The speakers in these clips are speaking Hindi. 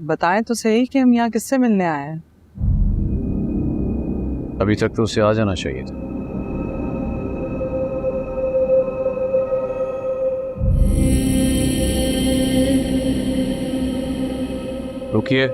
बताएं तो सही कि हम यहाँ किससे मिलने आए हैं। अभी तक तो उसे आ जाना चाहिए था। रुकिए।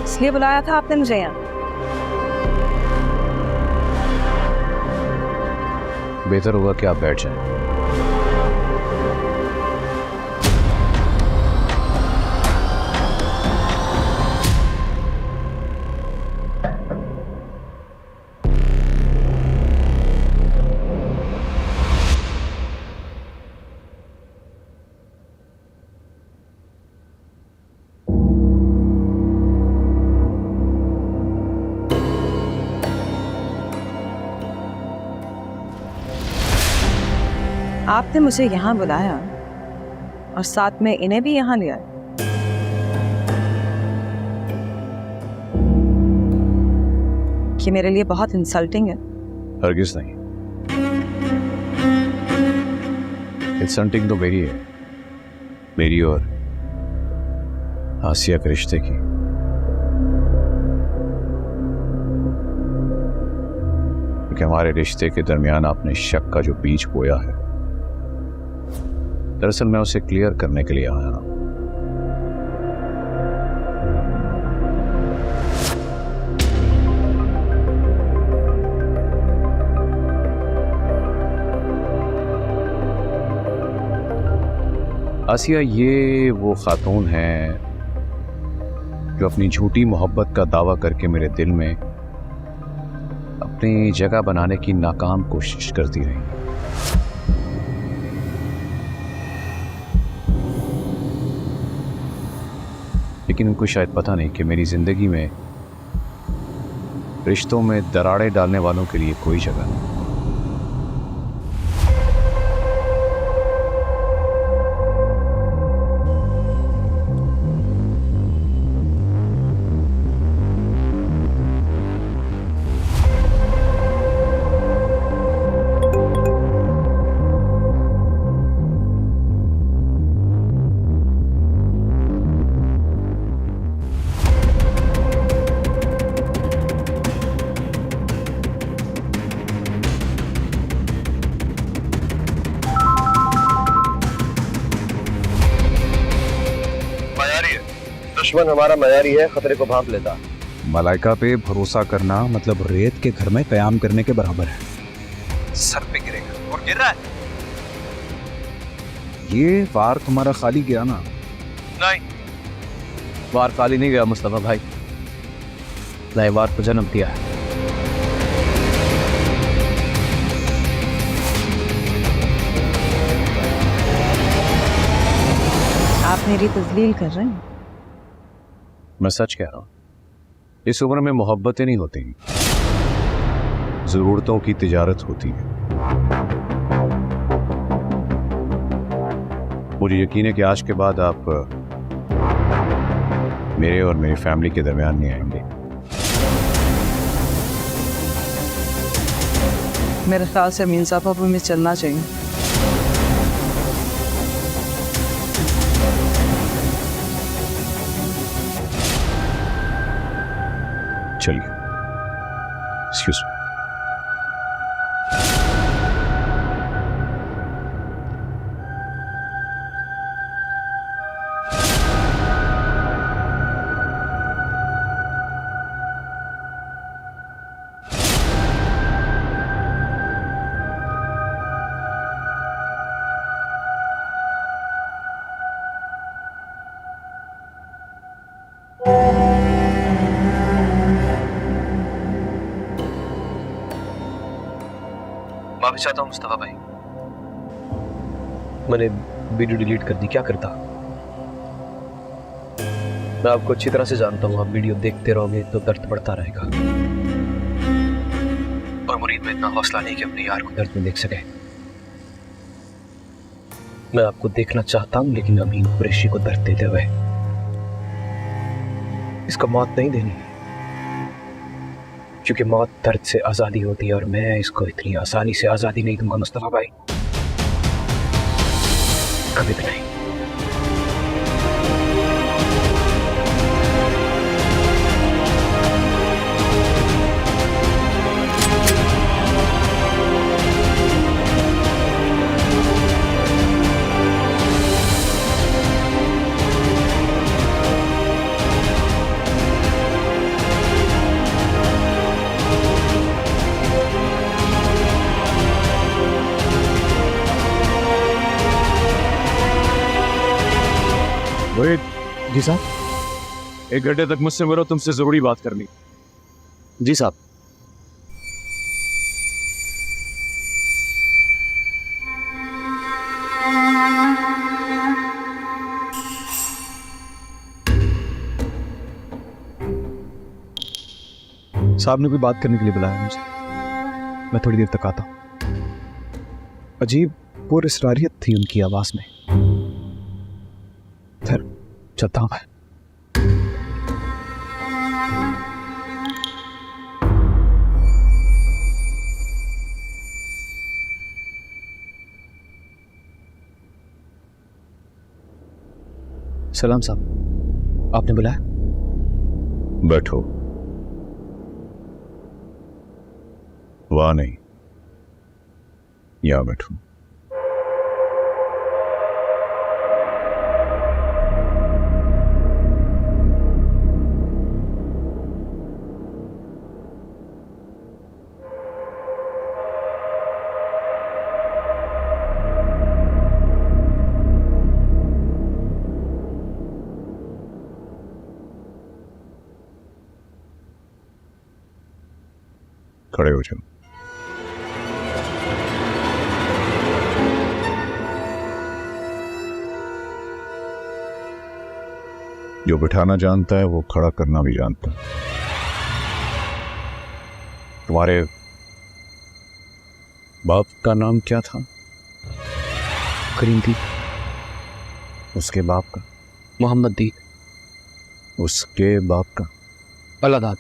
इसलिए बुलाया था आपने मुझे यहाँ? बेहतर होगा कि आप बैठ जाएं। आपने मुझे यहाँ बुलाया और साथ में इन्हें भी यहाँ लिया। ये मेरे लिए बहुत इंसल्टिंग है। हरगिज नहीं। इंसल्टिंग तो मेरी है, मेरी और आसिया के रिश्ते की। क्योंकि हमारे रिश्ते के दरमियान आपने शक का जो बीज बोया है, दरअसल मैं उसे क्लियर करने के लिए आया हूं। आसिया, ये वो खातून है जो अपनी झूठी मोहब्बत का दावा करके मेरे दिल में अपनी जगह बनाने की नाकाम कोशिश करती रही। लेकिन उनको शायद पता नहीं कि मेरी जिंदगी में रिश्तों में दरारें डालने वालों के लिए कोई जगह नहीं। दुश्मन हमारा मयारी है, खतरे को भांप लेता। मलाइका पे भरोसा करना मतलब रेत के घर में कयाम करने के बराबर है। सर पे गिरेगा और गिर रहा है। ये वार तुम्हारा खाली गया ना? नहीं, वार खाली नहीं गया मुस्तफा भाई। नए वार को जन्म दिया है। आप मेरी तजलील कर रहे हैं? मैं सच कह रहा हूं। इस उम्र में मोहब्बतें नहीं होती, जरूरतों की तिजारत होती है। मुझे यकीन है कि आज के बाद आप मेरे और मेरी फैमिली के दरमियान नहीं आएंगे। मेरे ख्याल से अमीन साहब को हमें चलना चाहिए। चलिए। Excuse me. माफी चाहता हूँ मुस्तफा भाई, मैंने वीडियो डिलीट कर दी, क्या करता? मैं आपको अच्छी तरह से जानता हूँ, आप वीडियो देखते रहोगे तो दर्द बढ़ता रहेगा। और मुरीद में इतना हौसला नहीं कि अपने यार को दर्द में देख सके। मैं आपको देखना चाहता हूँ, लेकिन अमीन कुरैशी को दर्द देते हुए। इसको मौत नहीं देनी, क्योंकि मौत दर्द से आजादी होती है, और मैं इसको इतनी आसानी से आजादी नहीं दूंगा मुस्तफा भाई, कभी भी नहीं। रोहित, जी साहब। 1 घंटे तक मुझसे मिलो, तुमसे जरूरी बात करनी। जी साहब। साहब ने कोई बात करने के लिए बुलाया मुझे, मैं थोड़ी देर तक आता हूं। अजीब पुरस्रारियत थी उनकी आवाज में। फिर चलता हूं मैं। सलाम साहब, आपने बुलाया? बैठो। वहां नहीं, यहां बैठो। खड़े हो जाओ। जो बिठाना जानता है वो खड़ा करना भी जानता है। तुम्हारे बाप का नाम क्या था? करीम दी। उसके बाप का? मोहम्मद दी। उसके बाप का? अलादाद।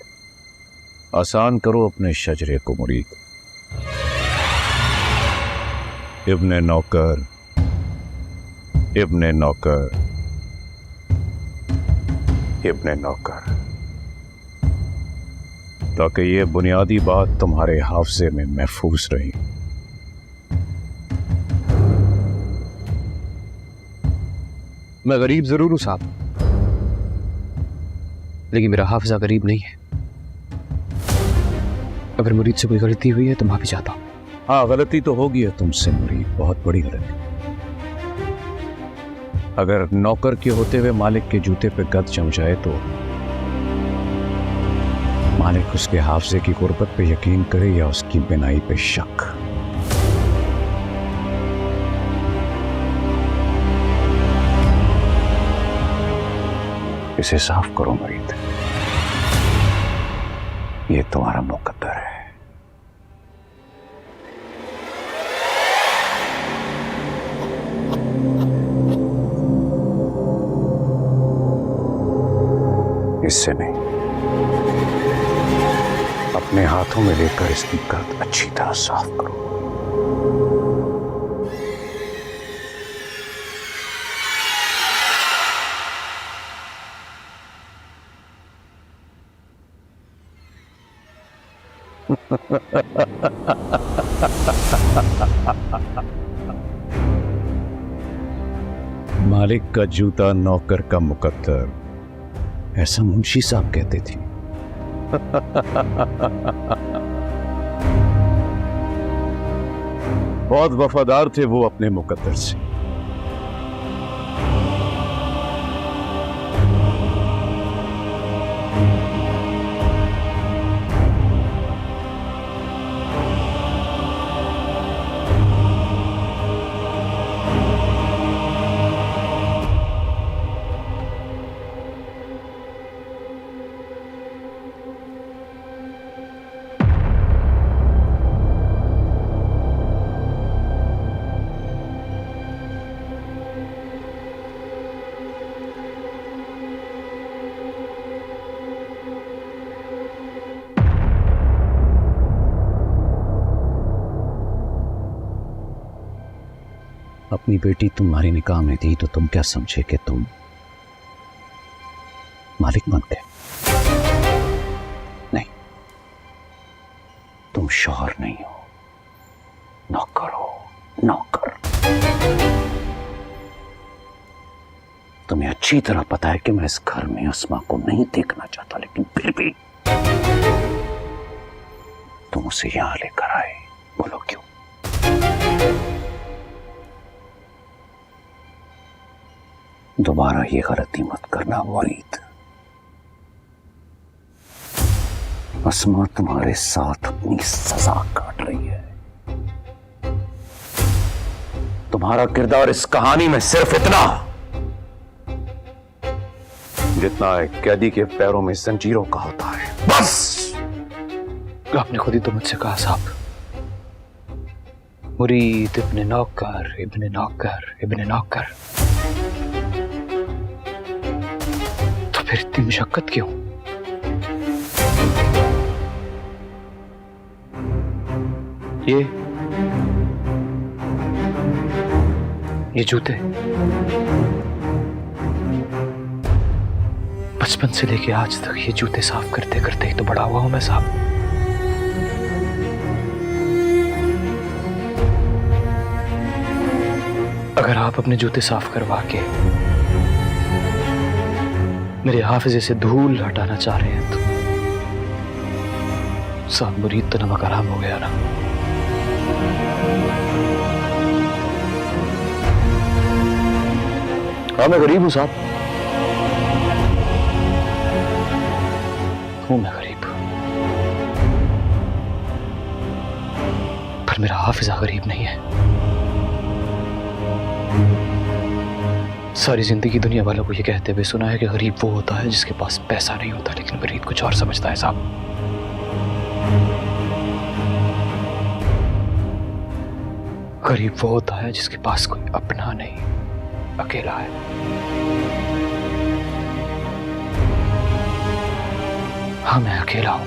आसान करो अपने शजरे को मुरीद। इब्ने नौकर, इब्ने नौकर, इब्ने नौकर, ताकि ये बुनियादी बात तुम्हारे हाफजे में महफूज रही। मैं गरीब जरूर हूं साहब, लेकिन मेरा हाफजा गरीब नहीं है। अगर मुरीद से कोई गलती हुई है तो माफी चाहता हूं। हाँ, गलती तो होगी है तुमसे मुरीद, बहुत बड़ी गलती। अगर नौकर के होते हुए मालिक के जूते पे गद जम जाए तो मालिक उसके हाफजे की गुर्बत पे यकीन करे या उसकी बिनाई पे शक। इसे साफ करो मुरीद, ये तुम्हारा मुकद्दर है। इससे नहीं, अपने हाथों में लेकर इसकी गर्द अच्छी तरह साफ करो। मालिक का जूता नौकर का मुकद्दर, ऐसा मुंशी साहब कहते थे। बहुत वफादार थे वो अपने मुकद्दर से। अपनी बेटी तुम्हारी निकाह में थी तो तुम क्या समझे कि तुम मालिक बन गए? नहीं, तुम शौहर नहीं हो, नौकर हो, नौकर। तुम्हें अच्छी तरह पता है कि मैं इस घर में अस्मा को नहीं देखना चाहता, लेकिन फिर भी तुम उसे यहां लेकर आए। बोलो क्यों? दोबारा ये गलती मत करना वरीद। अस्मा तुम्हारे साथ अपनी सजा काट रही है। तुम्हारा किरदार इस कहानी में सिर्फ इतना जितना एक कैदी के पैरों में जंजीरों का होता है, बस। आपने खुद ही तो मुझसे कहा साहब, मुरीद इब्ने नौकर, इब्ने नौकर, इब्ने नौकर। तो फिर इतनी मुशक्कत क्यों? ये जूते बचपन से लेके आज तक ये जूते साफ करते करते ही तो बड़ा हुआ हूं मैं साहब। अगर आप अपने जूते साफ करवा के मेरे हाफिजे से धूल हटाना चाह रहे हैं तो साहब मुरीद तो नमक हराम हो गया ना। हाँ मैं गरीब हूं साहब, हूं मैं गरीब, पर मेरा हाफिजा गरीब नहीं है। सारी जिंदगी दुनिया वालों को ये कहते हुए सुना है कि गरीब वो होता है जिसके पास पैसा नहीं होता, लेकिन गरीब कुछ और समझता है साहब। गरीब वो होता है जिसके पास कोई अपना नहीं, अकेला है। हाँ मैं अकेला हूं,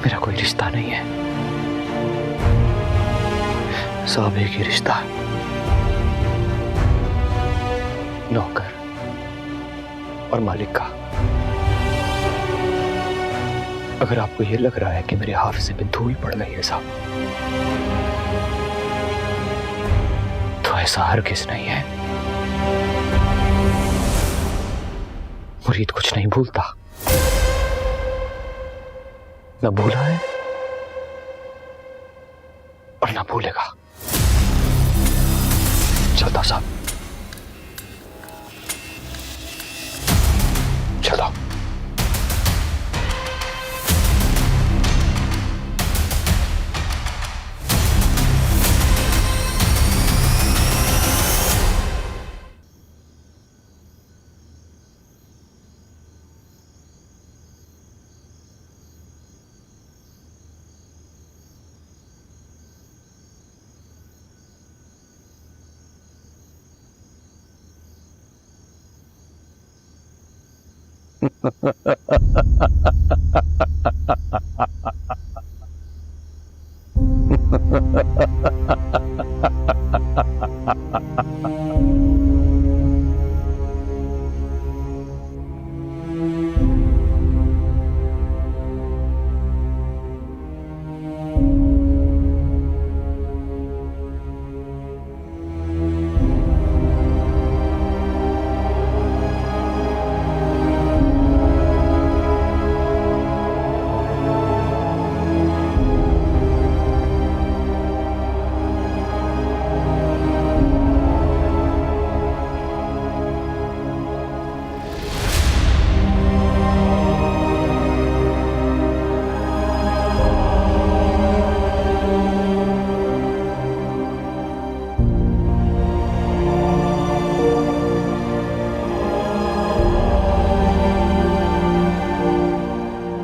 मेरा कोई रिश्ता नहीं है साहब, एक ही रिश्ता है, नौकर और मालिक का। अगर आपको यह लग रहा है कि मेरे हाफिजे पे धूल पड़ गई है साहब, तो ऐसा हरगिज़ नहीं है। मुरीद कुछ नहीं भूलता, न भूला है और न भूलेगा। चलता साहब, चलो।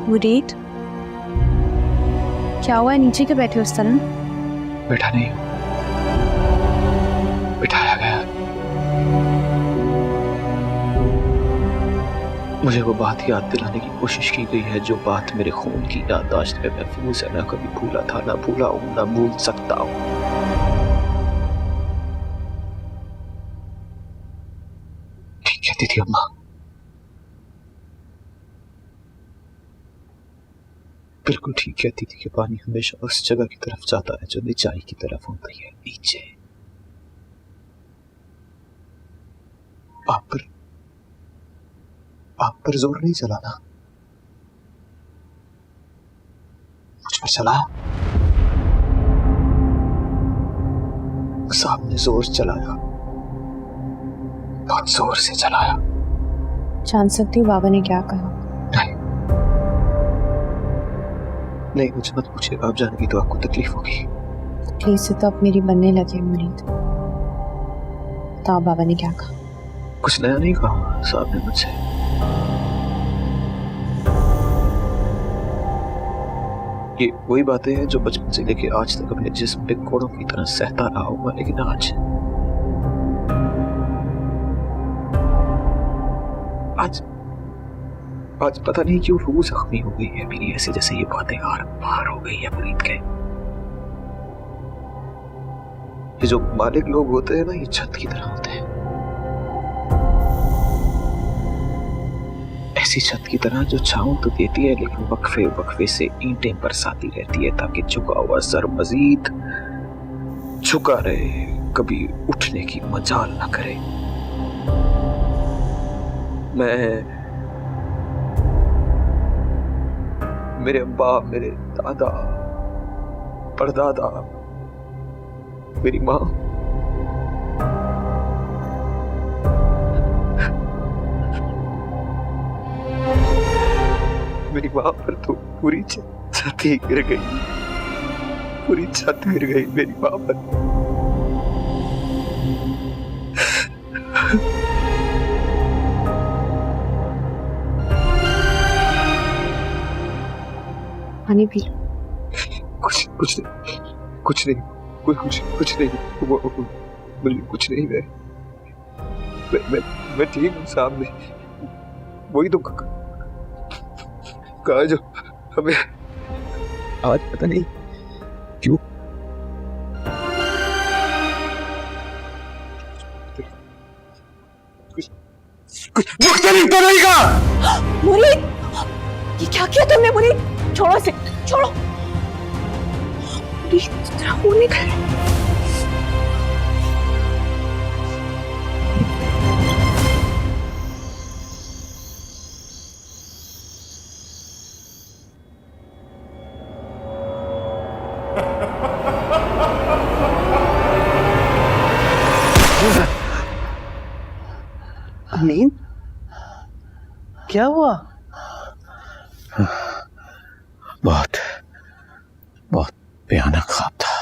मुरीद, क्या हुआ है? नीचे क्यों बैठे उस तरह? बैठा नहीं, बिठाया गया। मुझे वो बात याद दिलाने की कोशिश की गई है जो बात मेरे खून की याददाश्त में महफूज है। ना कभी भूला था, ना भूला हूं, ना भूल सकता हूं। कहती थी अम्मा, बिल्कुल ठीक कहती थी कि पानी हमेशा उस जगह की तरफ जाता है जो निचाई की तरफ होती है, नीचे। आप पर जोर नहीं चलाना, मुझ पर चलाया। सामने जोर चलाया, बहुत जोर से चलाया। जान सकती हूँ बाबा ने क्या कहा? नहीं, मुझे मत पूछिए, आप जानेंगी तो आपको तकलीफ होगी। तकलीफ से तो अब मेरी बनने लगी मुरीद। बताओ बाबा ने क्या कहा? कुछ नया नहीं कहा साहब ने मुझसे। ये वही बातें हैं जो बचपन से लेके आज तक अपने जिस्म पे कोड़ों की तरह सहता रहा हूं, लेकिन आज पता नहीं क्यों रूह जख्मी हो गई है मेरी, ऐसे जैसे ये बातें आर पार हो गई है मुरीद के। ये जो मालिक लोग होते हैं ना, ये छत की तरह होते हैं, ऐसी छत की तरह जो छांव तो देती है लेकिन वक्फे वक्फे से ईंटें बरसाती रहती है ताकि झुका हुआ सर मजीद झुका रहे, कभी उठने की मजाल ना करे। मेरे अब्बा, मेरे दादा, परदादा, मेरी माँ, मेरी माँ पर तो पूरी छत ही गिर गई, पूरी छत गिर गई मेरी माँ पर। पानी पी लो। कुछ नहीं, मुझे कुछ नहीं। मैं ठीक हूँ सामने, वही तो कहा जो हमें आज पता नहीं क्यों कुछ मुख्तलिफ तो नहीं कहा। मुरीद, ये क्या किया तुमने मुरीद? छोड़ो इसे, छोड़ो। मुरीद, तेरा खून निकल रहा है। अमीन, क्या हुआ? बहुत भयानक ख्वाब था,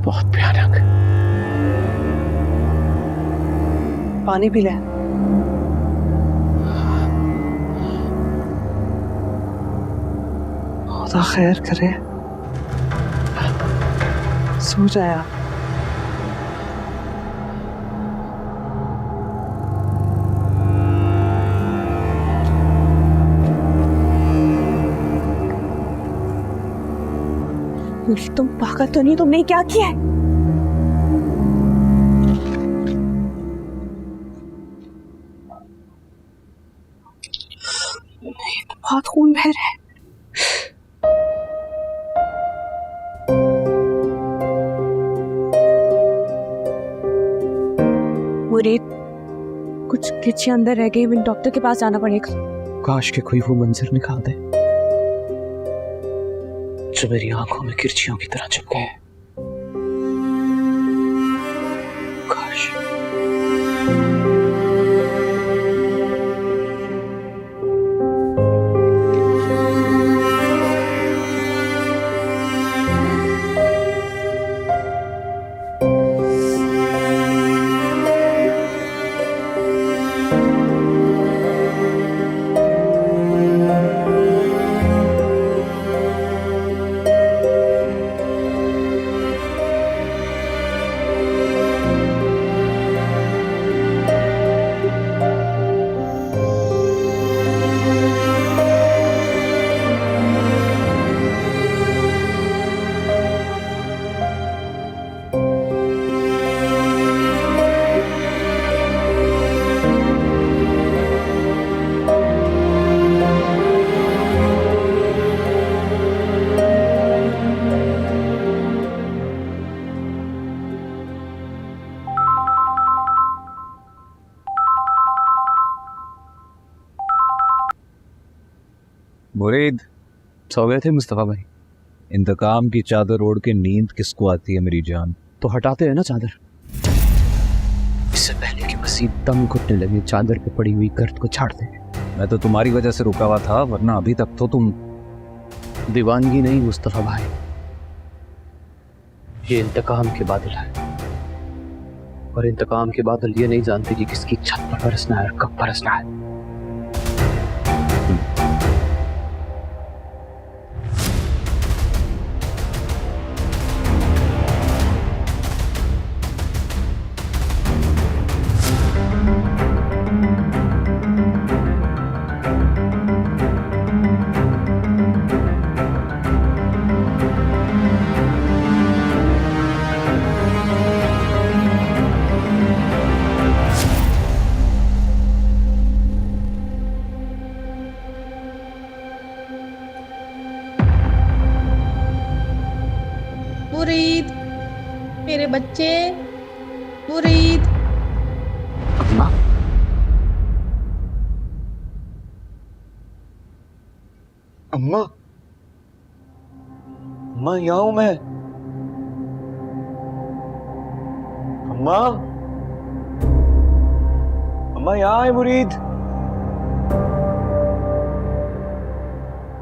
बहुत भयानक। पानी पी ले। खुदा खैर करे, सो जाया। तुम पागल तो नहीं? तुमने क्या किया है? बहुत खून बह रहा है। मुरीद, कुछ किच्चियां अंदर रह गई, डॉक्टर के पास जाना पड़ेगा। काश के कोई वो मंजर निकाल दे जो मेरी आंखों में किरचियों की तरह चुप गए। काश। मुरीद, सो गए थे मुस्तफ़ा भाई? इंतकाम की चादर ओढ़ के नींद किसको आती है मेरी जान? तो हटाते हैं ना चादर। इससे पहले कि मसीह दम घुटने लगे, चादर पे पड़ी हुई गर्द को छाड़ दे। मैं तो तुम्हारी वजह से रुका हुआ था, वरना अभी तक तो तुम दीवानगी नहीं मुस्तफ़ा भाई, ये इंतकाम के बादल है। और इंतकाम के बादल ये नहीं जानते कि किसकी छत पर बरसना है और कब बरसना है। मुरीद, मेरे बच्चे, मुरीद। अम्मा, अम्मा, अम्मा यहाँ हूं मैं। अम्मा, अम्मा यहाँ है मुरीद।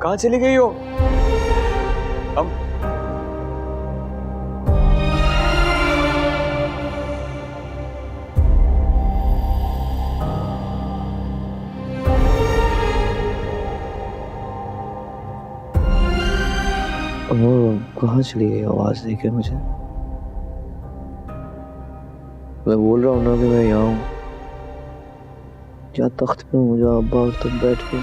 कहाँ चली गई हो? वो कहाँ चली गई आवाज देके मुझे? मैं बोल रहा हूँ ना कि मैं यहाँ हूँ। क्या तख्त पे हूँ जहाँ अब्बा और तुम बैठ के?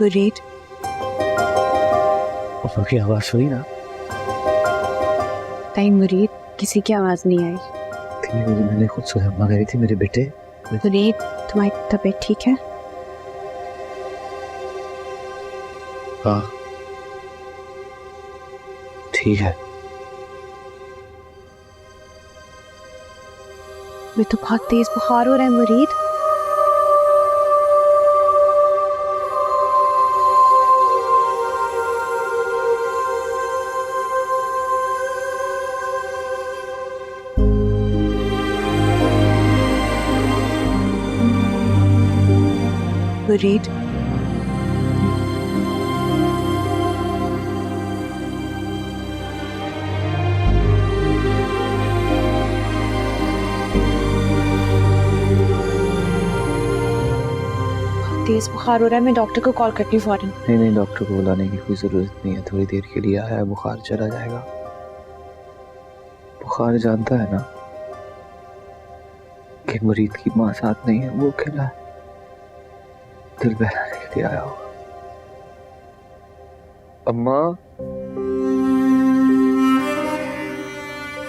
मुरीद, पापा की आवाज सुनी ना? नहीं मुरीद, किसी की आवाज नहीं आई। मैंने खुद सुना, अम्मा कह रही थी मेरे बेटे। मुरीद, तुम्हारी तबीयत ठीक है? हाँ ठीक है। मैं तो बहुत तेज बुखार हो रहा है मुरीद। मुरीद, तेज बुखार हो रहा है, मैं डॉक्टर को कॉल करती हूँ फौरन। नहीं, डॉक्टर को बुलाने की कोई जरूरत नहीं है। थोड़ी देर के लिए आया, बुखार चला जाएगा। बुखार जानता है ना कि मुरीद की माँ साथ नहीं है, वो अकेला है, दिल बहलाने के लिए आया होगा। अम्मा,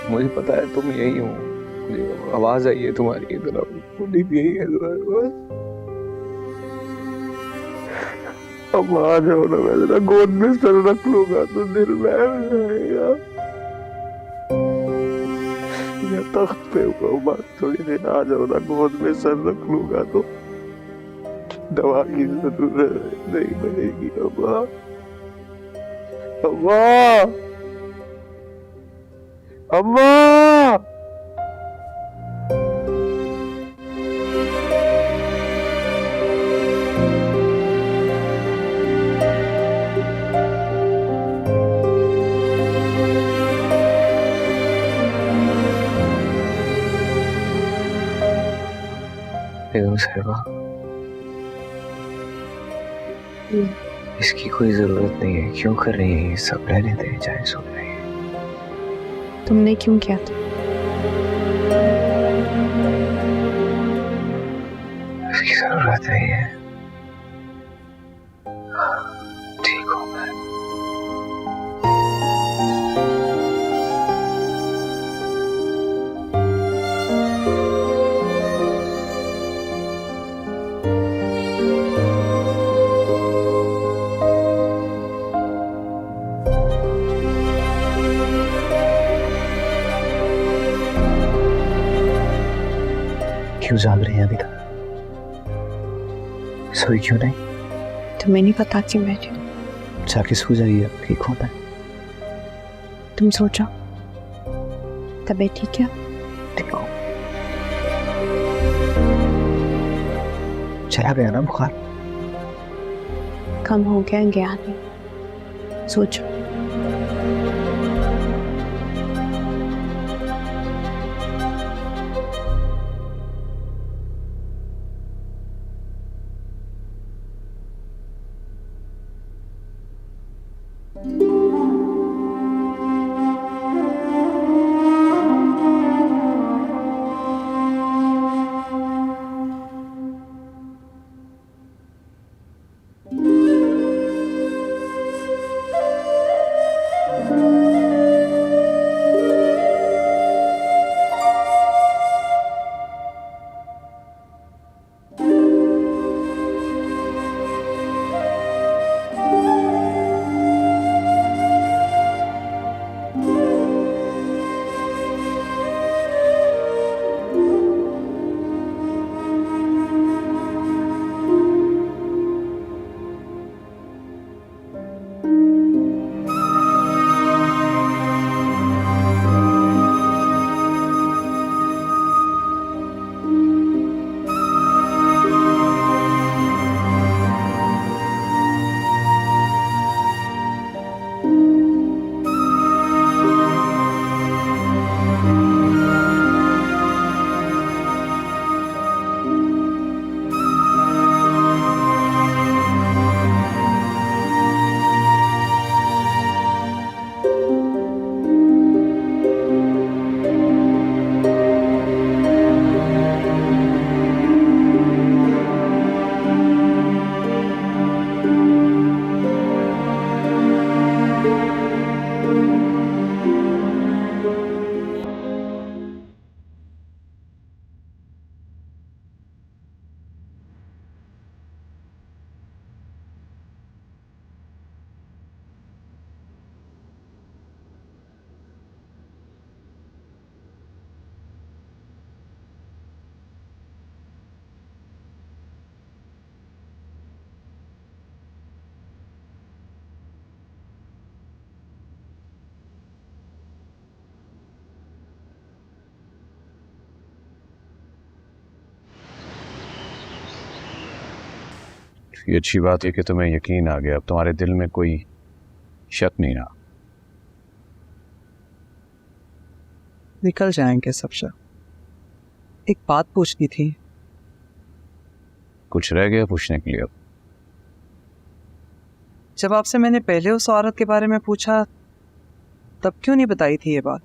मुझे पता है तुम यही हो, मुझे आवाज आई है तुम्हारी तरफ, मुरीद यही है तुम्हारे पास। अब आ जाओ ना, मैं जरा गोद में सर रख लूंगा तो दिल बहल जाएगा। या तख्त पे हुआ, थोड़ी देर आ जाओ ना, गोद में सर रख लूंगा तो दवा की जरूरत नहीं पड़ेगी। अम्मा, अम्मा, अम्मा। बेगम साहिबा, इसकी कोई जरूरत नहीं है। क्यों कर रही है ये सब? रहने दे, चाहे सुन रही है। तुमने क्यों किया था? इसकी जरूरत नहीं है। ठीक हूँ मैं। क्यों जाग रही हैं अभी तक? सोई क्यों नहीं? तुम्हें नहीं पता कि मैं जो जाके सो जाइए, ठीक हो मैं। तुम सो जाओ, तबीयत ठीक है? ठीक हो। चला गया ना बुखार? कम हो गया, गया नहीं। सो जाओ। ये अच्छी बात है कि तुम्हें यकीन आ गया, अब तुम्हारे दिल में कोई शक नहीं रहा। निकल जाएंगे सब शक। एक बात पूछनी थी। कुछ रह गया पूछने के लिए? अब जब आपसे मैंने पहले उस औरत के बारे में पूछा तब क्यों नहीं बताई थी ये बात?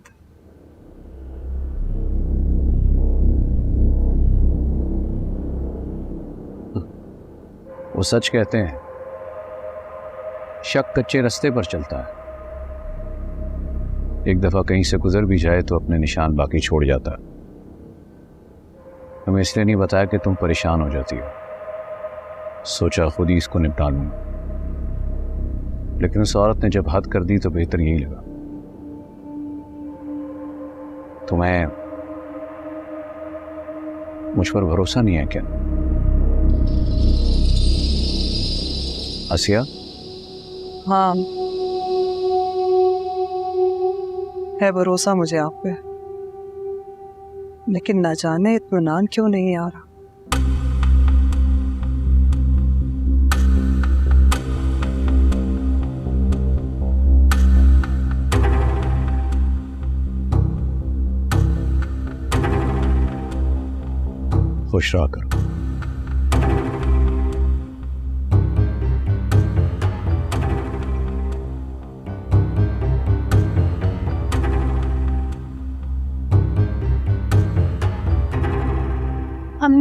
वो सच कहते हैं, शक कच्चे रास्ते पर चलता है। एक दफा कहीं से गुजर भी जाए तो अपने निशान बाकी छोड़ जाता है। तुम्हें इसलिए नहीं बताया कि तुम परेशान हो जाती हो, सोचा खुद ही इसको निपटा लूंगा। लेकिन उस औरत ने जब हद कर दी तो बेहतर यही लगा। तुम्हें मुझ पर भरोसा नहीं है क्या आसिया? हाँ, है भरोसा मुझे आप पे, लेकिन ना जाने इत्मीनान क्यों नहीं आ रहा। खुश रहा करो।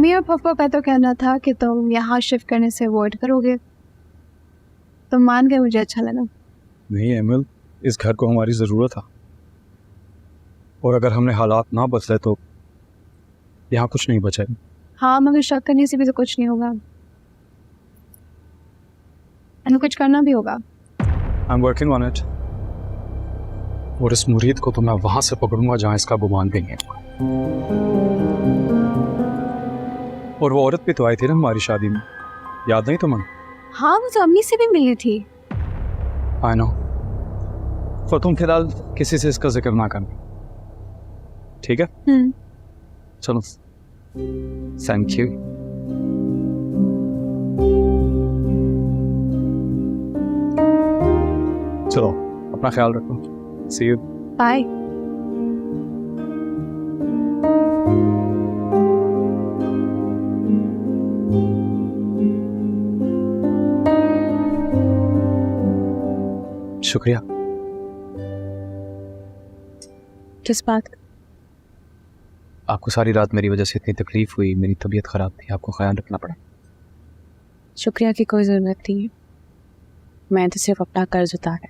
मम्मी और पापा का तो कहना था कि तुम यहाँ शिफ्ट करने से अवॉइड करोगे। तुम मान गए, मुझे अच्छा लगा। नहीं एमिल, इस घर को हमारी ज़रूरत था, और अगर हमने हालात ना बदले तो यहाँ कुछ नहीं बचा। हाँ, मगर शक करने से भी तो कुछ नहीं होगा, हमें कुछ करना भी होगा। I am working on it. और इस मुरीद को तो मैं वहाँ से पकड़ूंगा जहाँ इसका गुमान भी नहीं है। और वो औरत भी तो आई थी ना हमारी शादी में, याद नहीं तुम्हें? हाँ, वो तो अम्मी से भी मिली थी। I know. तो तुम फिलहाल किसी से इसका जिक्र ना करना, ठीक है? चलो, थैंक यू। चलो, अपना ख्याल रखो। सी यू। बाय। शुक्रिया। किस बात? आपको सारी रात मेरी वजह से इतनी तकलीफ हुई, मेरी तबीयत ख़राब थी, आपको ख्याल रखना पड़ा। शुक्रिया की कोई ज़रूरत नहीं है, मैं तो सिर्फ अपना कर्ज उतारा।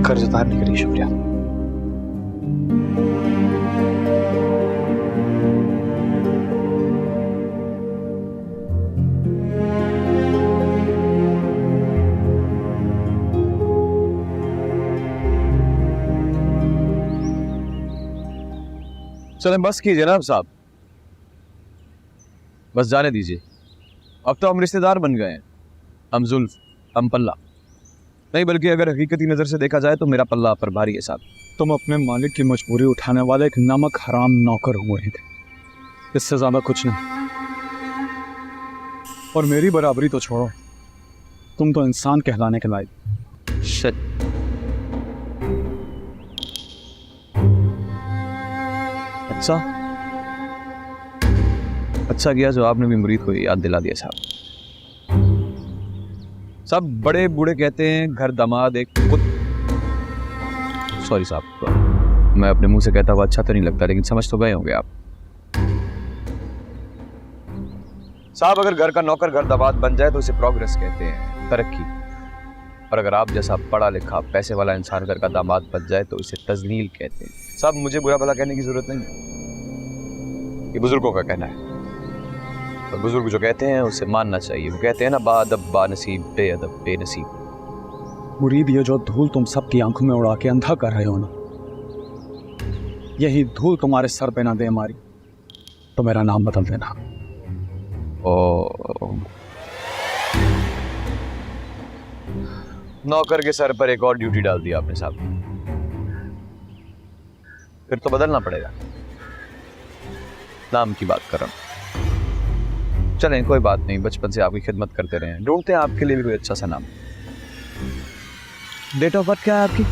कर्ज उतारने के लिए शुक्रिया। चलें, बस कीजिए ना साहब, बस जाने दीजिए। अब तो हम रिश्तेदार बन गए हैं, हम जुल्फ, हम पल्ला नहीं, बल्कि अगर हकीकती नज़र से देखा जाए तो मेरा पल्ला पर भारी है साहब। तुम अपने मालिक की मजबूरी उठाने वाले एक नमक हराम नौकर हुए थे, इससे ज़्यादा कुछ नहीं। और मेरी बराबरी तो छोड़ो, तुम तो इंसान कहलाने के लायक। शिट। अच्छा किया जो आपने भी मुरीद को याद दिला दिया साहब। सब बड़े बूढ़े कहते हैं घर दामाद एक सॉरी साहब, मैं अपने मुंह से कहता हुआ अच्छा तो नहीं लगता, लेकिन समझ तो गए होंगे आप साहब। अगर घर का नौकर घर दामाद बन जाए तो उसे प्रोग्रेस कहते हैं, तरक्की। और अगर आप जैसा पढ़ा लिखा पैसे वाला इंसान घर का दामाद बन जाए तो इसे तजलील कहते हैं। साहब, मुझे बुरा भला कहने की जरूरत नहीं, ये बुजुर्गों का कहना है, और बुजुर्ग जो कहते हैं उसे मानना चाहिए। वो कहते हैं ना, बाअदब बानसीब बेअदब बेनसीब। मुरीद, ये जो धूल तुम सबकी आंखों में उड़ा के अंधा कर रहे हो ना, यही धूल तुम्हारे सर पे ना दे हमारी, तो मेरा नाम बदल देना। ओ, नौकर के सर पर एक और ड्यूटी डाल दी आपने साहब, फिर तो बदलना पड़ेगा। नाम की बात कर रहा हूं। चलें, कोई बात नहीं, बचपन से आपकी खिदमत करते रहे हैं, ढूंढते हैं आपके लिए भी कोई अच्छा सा नाम। डेट ऑफ बर्थ क्या है आपकी?